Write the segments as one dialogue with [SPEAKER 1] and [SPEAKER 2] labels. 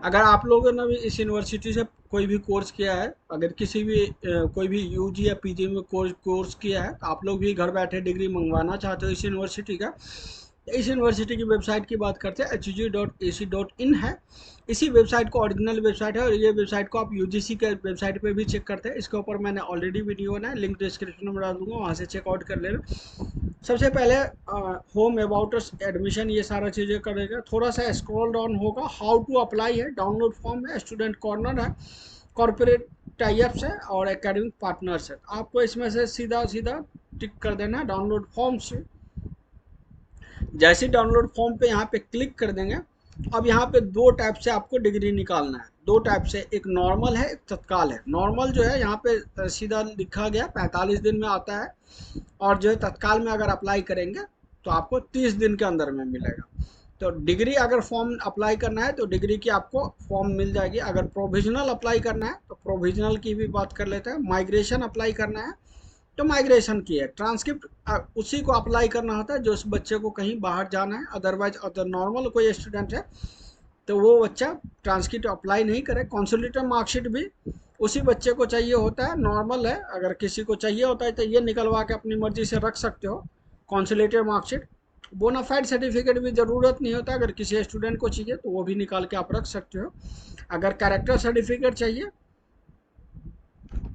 [SPEAKER 1] अगर आप लोगों ने भी इस यूनिवर्सिटी से कोई भी कोर्स किया है, अगर किसी भी कोई भी यूजी या पीजी में कोर्स किया है, तो आप लोग भी घर बैठे डिग्री मंगवाना चाहते हो इस यूनिवर्सिटी का, इस यूनिवर्सिटी की वेबसाइट की बात करते हैं, hug.ac.in है। इसी वेबसाइट को ओरिजिनल वेबसाइट है, और ये वेबसाइट को आप यूजीसी के वेबसाइट पे भी चेक करते हैं। इसके ऊपर मैंने ऑलरेडी वीडियो है, लिंक डिस्क्रिप्शन में डाल दूंगा, वहाँ से चेकआउट कर लेना। सबसे पहले होम अबाउट अस एडमिशन, ये सारा चीज़ें करेगा। थोड़ा सा स्क्रॉल डाउन होगा, हाउ टू अप्लाई है, डाउनलोड फॉर्म है, स्टूडेंट कॉर्नर है, कॉर्पोरेट टाइप्स है, और एकेडमिक पार्टनर्स है। आपको इसमें से सीधा सीधा टिक कर देना है डाउनलोड फॉर्म से। जैसे डाउनलोड फॉर्म पे यहाँ पे क्लिक कर देंगे, अब यहाँ पे दो टाइप से आपको डिग्री निकालना है। दो टाइप से, एक नॉर्मल है, एक तत्काल है। नॉर्मल जो है यहाँ पे सीधा लिखा गया 45 दिन में आता है, और जो है तत्काल में अगर अप्लाई करेंगे तो आपको 30 दिन के अंदर में मिलेगा। तो डिग्री अगर फॉर्म अप्लाई करना है तो डिग्री की आपको फॉर्म मिल जाएगी। अगर प्रोविजनल अप्लाई करना है तो प्रोविजनल की भी बात कर लेते हैं। माइग्रेशन अप्लाई करना है तो माइग्रेशन की है। ट्रांसक्रिप्ट उसी को अप्लाई करना होता है जो उस बच्चे को कहीं बाहर जाना है। अदरवाइज अदर नॉर्मल कोई स्टूडेंट है तो वो बच्चा ट्रांसक्रिप्ट अप्लाई नहीं करे। कॉन्सोलिडेटेड मार्कशीट भी उसी बच्चे को चाहिए होता है, नॉर्मल है। अगर किसी को चाहिए होता है तो ये निकलवा के अपनी मर्जी से रख सकते हो कॉन्सोलिडेटेड मार्कशीट। बोनाफाइड सर्टिफिकेट भी ज़रूरत नहीं होता, अगर किसी स्टूडेंट को चाहिए तो वो भी निकाल के आप रख सकते हो। अगर कैरेक्टर सर्टिफिकेट चाहिए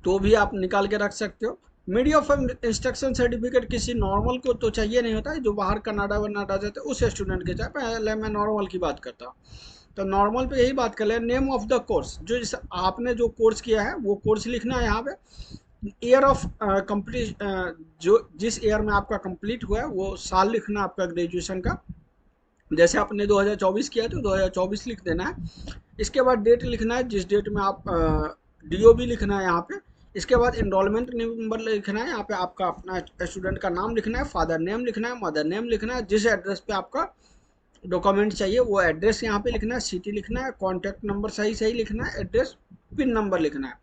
[SPEAKER 1] तो भी आप निकाल के रख सकते हो। मीडिया ऑफ इंस्ट्रक्शन सर्टिफिकेट किसी नॉर्मल को तो चाहिए नहीं होता है, जो बाहर कनाडा वनाडा जाते हैं उस स्टूडेंट के चाहिए। पहले मैं नॉर्मल की बात करता हूँ, तो नॉर्मल पे यही बात कर ले। नेम ऑफ द कोर्स, जो आपने जो कोर्स किया है वो कोर्स लिखना है यहाँ पे। ईयर ऑफ कंप्लीट, जो जिस ईयर में आपका कंप्लीट हुआ है वो साल लिखना है आपका ग्रेजुएशन का। जैसे आपने 2024 किया तो 2024 लिख देना है। इसके बाद डेट लिखना है, जिस डेट में आप डीओबी लिखना है यहाँ पे। इसके बाद इनरोलमेंट नंबर लिखना है, यहाँ पे आपका अपना स्टूडेंट का नाम लिखना है, फादर नेम लिखना है, मदर नेम लिखना है, जिस एड्रेस पे आपका डॉक्यूमेंट चाहिए वो एड्रेस यहाँ पे लिखना है, सिटी लिखना है, कॉन्टैक्ट नंबर सही सही लिखना है, एड्रेस, पिन नंबर लिखना है।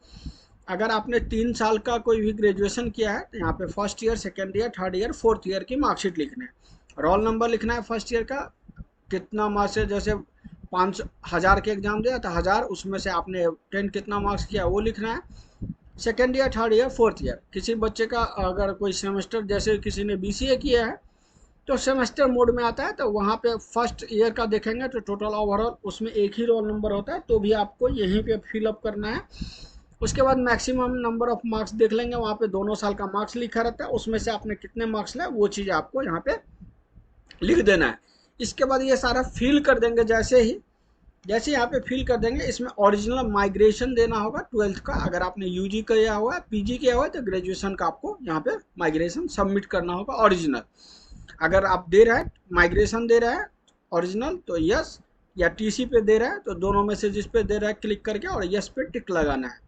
[SPEAKER 1] अगर आपने 3 साल का कोई भी ग्रेजुएशन किया है तो यहाँ पे first year, second year, third year, fourth year की मार्कशीट लिखना है। रोल नंबर लिखना है फर्स्ट ईयर का, कितना मार्क्स है। जैसे 5,000 के एग्जाम दिया तो 1000 उसमें से आपने 10 कितना मार्क्स किया वो लिखना है। Second year, third year, fourth year. किसी बच्चे का अगर कोई सेमेस्टर, जैसे किसी ने बीसीए किया है तो सेमेस्टर मोड में आता है, तो वहाँ पे फर्स्ट ईयर का देखेंगे तो टोटल ओवरऑल उसमें एक ही रोल नंबर होता है, तो भी आपको यहीं पे फिलअप करना है। उसके बाद मैक्सिमम नंबर ऑफ मार्क्स देख लेंगे, वहाँ पे दोनों साल का मार्क्स लिखा रहता है, उसमें से आपने कितने मार्क्स लाए वो चीज़ आपको यहाँ पे लिख देना है। इसके बाद ये सारा फिल कर देंगे। जैसे यहाँ पे फिल कर देंगे, इसमें ओरिजिनल माइग्रेशन देना होगा 12th का। अगर आपने यूजी किया हुआ है, पीजी किया हुआ है, तो ग्रेजुएशन का आपको यहाँ पे माइग्रेशन सबमिट करना होगा ओरिजिनल। अगर आप दे रहे हैं माइग्रेशन दे रहे हैं ओरिजिनल तो यस, या टीसी पे दे रहा है तो दोनों में से जिस पे दे रहा है क्लिक करके और यस पे टिक लगाना है।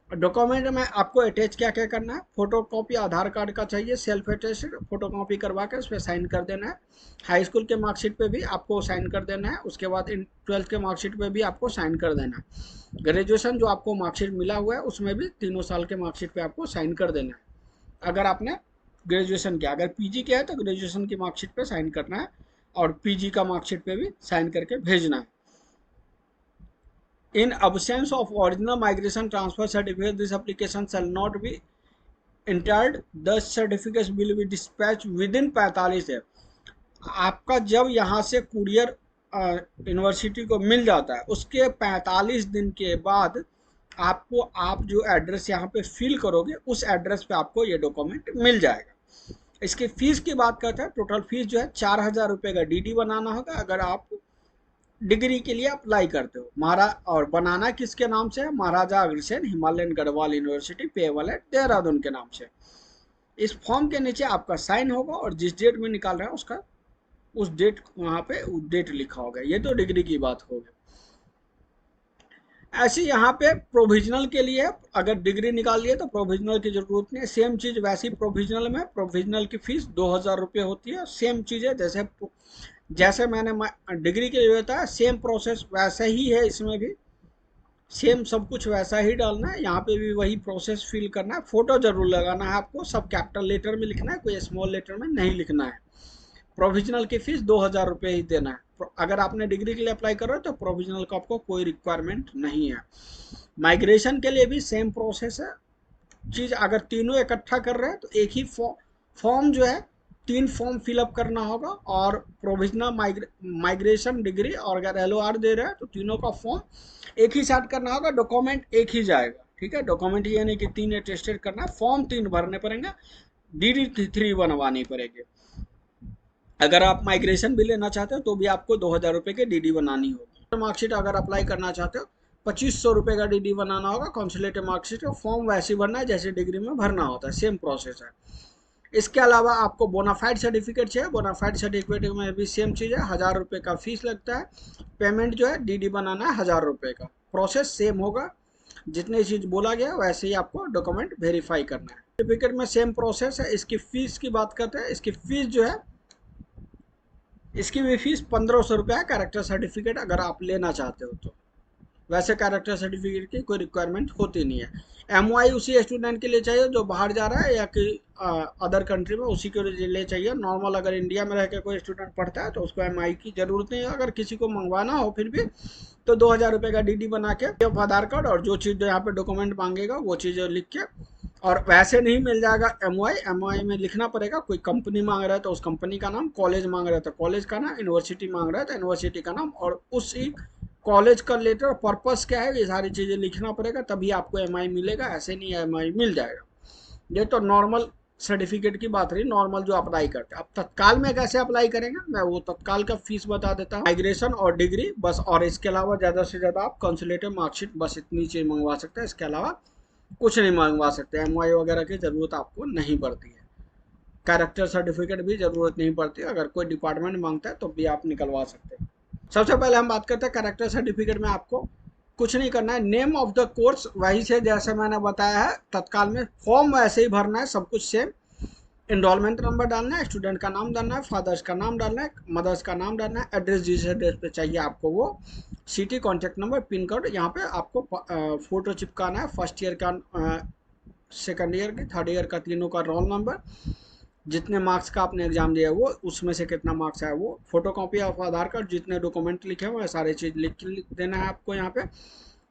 [SPEAKER 1] डॉक्यूमेंट में आपको अटैच क्या क्या करना है, फोटो कॉपी आधार कार्ड का चाहिए, सेल्फ अटेस्टेड फोटो कॉपी करवा के उस पर साइन कर देना है। हाई स्कूल के मार्कशीट पे भी आपको साइन कर देना है। उसके बाद इन 12th के मार्कशीट पे भी आपको साइन कर देना है। ग्रेजुएशन जो आपको मार्कशीट मिला हुआ है उसमें भी तीनों साल के मार्कशीट पे आपको साइन कर देना है। अगर आपने ग्रेजुएशन किया, अगर पीजी किया है तो ग्रेजुएशन की मार्कशीट पे साइन करना है, और पीजी का मार्कशीट पे भी साइन करके भेजना है। In absence of original migration transfer certificate, this application shall not be entered. The certificates will be dispatched within 45 days. आपका जब यहाँ से कुरियर यूनिवर्सिटी को मिल जाता है उसके 45 दिन के बाद आपको, आप जो एड्रेस यहाँ पे फिल करोगे उस एड्रेस पे आपको ये डॉक्यूमेंट मिल जाएगा। इसकी फीस की बात करते हैं, टोटल फीस जो है 4,000 रुपये का डीडी बनाना होगा अगर आप डिग्री के लिए अप्लाई करते हो। और बनाना किसके नाम से है, महाराजा अग्रसेन हिमालयन गढ़वाल यूनिवर्सिटी पेवल एट देहरादून के नाम से। इस फॉर्म के नीचे आपका साइन होगा और जिस डेट में निकाल रहा है उसका उस डेट वहाँ पे उस डेट लिखा होगा। ये तो डिग्री की बात होगी। ऐसे यहाँ पे प्रोविजनल के लिए अगर डिग्री निकाल लिए तो प्रोविजनल की जरूरत नहीं। सेम चीज़ वैसी प्रोविजनल में, प्रोविजनल की फीस 2,000 रुपये होती है। सेम चीज़ है, जैसे मैंने डिग्री के लिए बताया सेम प्रोसेस वैसा ही है, इसमें भी सेम सब कुछ वैसा ही डालना है। यहाँ पे भी वही प्रोसेस फिल करना है। फोटो जरूर लगाना है आपको, सब कैपिटल लेटर में लिखना है, कोई स्मॉल लेटर में नहीं लिखना है। प्रोविजनल की फीस 2,000 रुपये ही देना है। अगर आपने डिग्री के लिए अप्लाई कर रहे हो तो प्रोविजनल का आपको कोई रिक्वायरमेंट नहीं है। माइग्रेशन के लिए भी सेम प्रोसेस है चीज़। अगर तीनों इकट्ठा कर रहे हैं तो एक ही फॉर्म जो है 3 फॉर्म फिलअप करना होगा, और प्रोविजनल माइग्रेशन डिग्री और अगर LOR दे रहे हैं तो तीनों का फॉर्म एक ही साथ करना होगा, डॉक्यूमेंट एक ही जाएगा। ठीक है, डॉक्यूमेंट ये नहीं कि 3 अटेस्टेड करना है, फॉर्म 3 भरने पड़ेंगे, DD3 बनवानी पड़ेगी। अगर आप माइग्रेशन भी लेना चाहते हो तो भी आपको 2,000 रुपये की DD बनानी होगी। मार्कशीट अगर अप्लाई करना चाहते हो 2,500 रुपये का DD बनाना होगा। कॉन्सुलेटिव मार्कशीट का फॉर्म वैसे ही भरना है जैसे डिग्री में भरना होता है, सेम प्रोसेस है। इसके अलावा आपको बोनाफाइड सर्टिफिकेट चाहिए। बोनाफाइड सर्टिफिकेट में भी सेम चीज़ है, 1,000 रुपये का फीस लगता है। पेमेंट जो है DD बनाना है 1,000 रुपये का, प्रोसेस सेम होगा। जितनी चीज़ बोला गया वैसे ही आपको डॉक्यूमेंट वेरीफाई करना है। सर्टिफिकेट में सेम प्रोसेस है। इसकी फ़ीस की बात करते हैं। इसकी फ़ीस जो है, इसकी भी फीस 1,500 रुपये है कैरेक्टर सर्टिफिकेट अगर आप लेना चाहते हो तो। वैसे कैरेक्टर सर्टिफिकेट की कोई रिक्वायरमेंट होती नहीं है। MOI उसी स्टूडेंट के लिए चाहिए जो बाहर जा रहा है या कि अदर कंट्री में, उसी के लिए चाहिए। नॉर्मल अगर इंडिया में रह के कोई स्टूडेंट पढ़ता है तो उसको MOI की ज़रूरत नहीं है। अगर किसी को मंगवाना हो फिर भी तो 2,000 रुपये का DD बना के आधार कार्ड और जो चीज़ यहाँ पे डॉक्यूमेंट मांगेगा वो चीज़ें लिख के, और वैसे नहीं मिल जाएगा MOI में लिखना पड़ेगा। कोई कंपनी मांग रहा है तो उस कंपनी का नाम, कॉलेज मांग रहा है तो कॉलेज का नाम, यूनिवर्सिटी मांग रहा है तो यूनिवर्सिटी का नाम, और उसी कॉलेज का लेटर, पर्पस क्या है, ये सारी चीज़ें लिखना पड़ेगा, तभी आपको MOI मिलेगा। ऐसे नहीं MOI मिल जाएगा। ये तो नॉर्मल सर्टिफिकेट की बात रही, नॉर्मल जो अप्लाई करते हैं। अब तत्काल में कैसे अप्लाई करेंगे, मैं वो तत्काल का फीस बता देता हूँ। माइग्रेशन और डिग्री बस, और इसके अलावा ज़्यादा से ज़्यादा आप कंसुलेटिव मार्कशीट बस इतनी चीज़ मंगवा सकते हैं। इसके अलावा कुछ नहीं मंगवा सकते। MOI वगैरह की ज़रूरत आपको नहीं पड़ती है। कैरेक्टर सर्टिफिकेट भी ज़रूरत नहीं पड़ती। अगर कोई डिपार्टमेंट मांगता है तो भी आप निकलवा सकते हैं। सबसे पहले हम बात करते हैं कैरेक्टर सर्टिफिकेट में आपको कुछ नहीं करना है। नेम ऑफ द कोर्स वही से जैसे मैंने बताया है तत्काल में, फॉर्म वैसे ही भरना है, सब कुछ सेम। एनरोलमेंट नंबर डालना है, स्टूडेंट का नाम डालना है, फादर्स का नाम डालना है, मदर्स का नाम डालना है, एड्रेस जिस एड्रेस पे चाहिए आपको वो, city, contact number, pin code. यहाँ पे आपको फोटो चिपकाना है, फर्स्ट ईयर का, सेकंड ईयर की, थर्ड ईयर का, तीनों का रोल नंबर, जितने मार्क्स का आपने एग्जाम दिया है वो, उसमें से कितना मार्क्स है वो, photo copy of Aadhaar card, जितने डॉक्यूमेंट लिखे हुए हैं सारी चीज़ लिख देना है आपको। यहाँ पे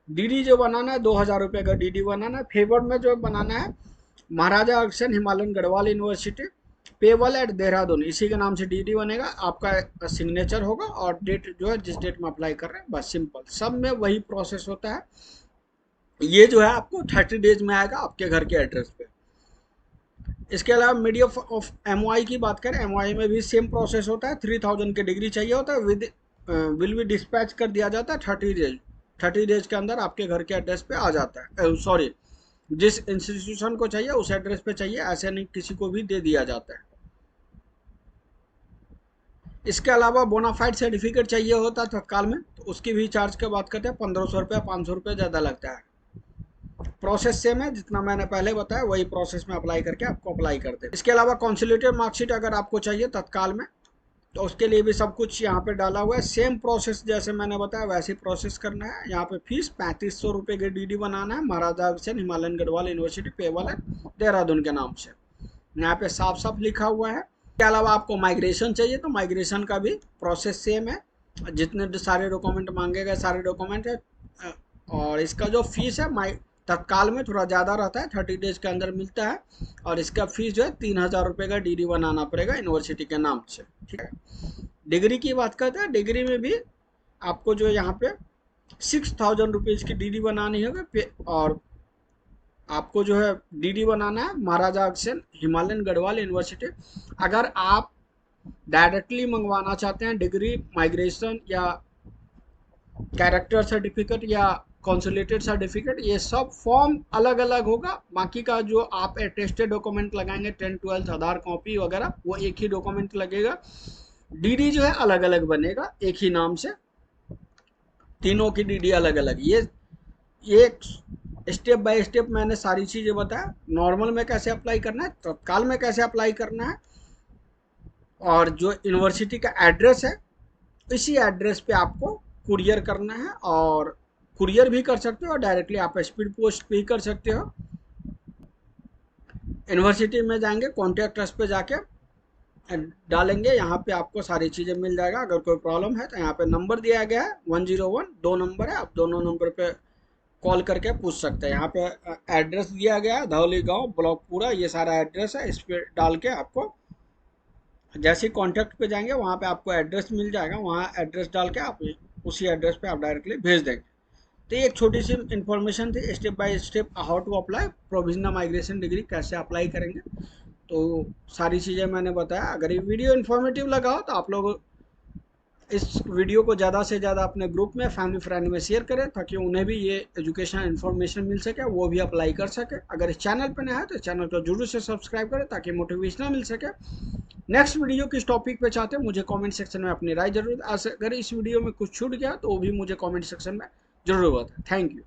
[SPEAKER 1] DD जो बनाना है 2,000 रुपये का DD बनाना है। फेवर्ड में जो बनाना है महाराजा अग्रसेन हिमालयन गढ़वाल यूनिवर्सिटी, पेबल एट देहरादून, इसी के नाम से DD बनेगा। आपका सिग्नेचर होगा और डेट जो है जिस डेट में अप्लाई कर रहे हैं, बस सिंपल। सब में वही प्रोसेस होता है। ये जो है आपको 30 डेज में आएगा आपके घर के एड्रेस पे। इसके अलावा मीडियम ऑफ MOI की बात करें, MOI में भी सेम प्रोसेस होता है। 3,000 की डिग्री चाहिए होता है, विल बी डिस्पैच कर दिया जाता है 30 डेज के अंदर आपके घर के एड्रेस पे आ जाता है। सॉरी, जिस इंस्टीट्यूशन को चाहिए उस एड्रेस पे चाहिए, ऐसे नहीं किसी को भी दे दिया जाता है। इसके अलावा बोनाफाइड सर्टिफिकेट चाहिए होता है तत्काल में, तो उसकी भी चार्ज की बात करते हैं। 1,500 रुपये, 500 रुपये ज़्यादा लगता है। प्रोसेस सेम है, जितना मैंने पहले बताया वही प्रोसेस में अप्लाई करके आपको अप्लाई करते हैं। इसके अलावा कॉन्सुलेटिव मार्कशीट अगर आपको चाहिए तत्काल में तो उसके लिए भी सब कुछ यहाँ पे डाला हुआ है। सेम प्रोसेस जैसे मैंने बताया वैसे प्रोसेस करना है। यहाँ पे फीस 3,500 रुपये के DD बनाना है। महाराजा अग्रसेन हिमालयन गढ़वाल यूनिवर्सिटी, पेबल है देहरादून के नाम से, यहाँ पे साफ साफ लिखा हुआ है। इसके अलावा आपको माइग्रेशन चाहिए तो माइग्रेशन का भी प्रोसेस सेम है। जितने सारे डॉक्यूमेंट मांगे गए सारे डॉक्यूमेंट है। और इसका जो फीस है तत्काल में थोड़ा ज़्यादा रहता है, 30 डेज के अंदर मिलता है। और इसका फीस जो है 3,000 रुपये का DD बनाना पड़ेगा यूनिवर्सिटी के नाम से। ठीक है, डिग्री की बात करते हैं। डिग्री में भी आपको जो यहाँ पे 6,000 रुपीज़ की DD बनानी होगी, और आपको जो है DD बनाना है महाराजा अग्रसेन हिमालयन गढ़वाल यूनिवर्सिटी। अगर आप डायरेक्टली मंगवाना चाहते हैं डिग्री, माइग्रेशन या कैरेक्टर सर्टिफिकेट या कॉन्सुलेटेड सर्टिफिकेट, ये सब फॉर्म अलग अलग होगा। बाकी का जो आप अटेस्टेड डॉक्यूमेंट लगाएंगे 10th 12th आधार कॉपी वगैरह, वो एक ही डॉक्यूमेंट लगेगा। DD जो है अलग अलग बनेगा एक ही नाम से, तीनों की DD अलग अलग। ये स्टेप बाय स्टेप मैंने सारी चीज़ें बताया। नॉर्मल में कैसे अप्लाई करना है, तत्काल में कैसे अप्लाई करना है, और जो यूनिवर्सिटी का एड्रेस है इसी एड्रेस पे आपको कुरियर करना है। और कुरियर भी कर सकते हो और डायरेक्टली आप स्पीड पोस्ट भी कर सकते हो। यूनिवर्सिटी में जाएंगे, कॉन्टैक्ट अस पे जाके डालेंगे, यहाँ पे आपको सारी चीज़ें मिल जाएगा। अगर कोई प्रॉब्लम है तो यहाँ पे नंबर दिया गया है 101, 2 नंबर है, आप दोनों नंबर पे कॉल करके पूछ सकते हैं। यहाँ पे एड्रेस दिया गया है, धौली गांव, ब्लॉक पूरा, ये सारा एड्रेस है। इस पे डाल के आपको जैसे ही कॉन्टैक्ट पे जाएंगे वहाँ पे आपको एड्रेस मिल जाएगा, वहाँ एड्रेस डाल के आप उसी एड्रेस पे आप डायरेक्टली भेज देंगे। तो ये एक छोटी सी इन्फॉर्मेशन थी, step by step how to apply provisional migration degree, कैसे अप्लाई करेंगे। तो सारी चीज़ें मैंने बताया। अगर ये वीडियो इन्फॉर्मेटिव लगा हो तो आप लोग इस वीडियो को ज़्यादा से ज़्यादा अपने ग्रुप में, फैमिली फ्रेंड में शेयर करें, ताकि उन्हें भी ये एजुकेशनल इन्फॉर्मेशन मिल सके, वो भी अप्लाई कर सके। अगर इस चैनल पर नया है तो चैनल को जरूर से सब्सक्राइब करें ताकि मोटिवेशन मिल सके। नेक्स्ट वीडियो किस टॉपिक पे चाहते हैं मुझे कमेंट सेक्शन में अपनी राय जरूर, अगर इस वीडियो में कुछ छूट गया तो वो भी मुझे कमेंट सेक्शन में जरूर बताएं। Thank you.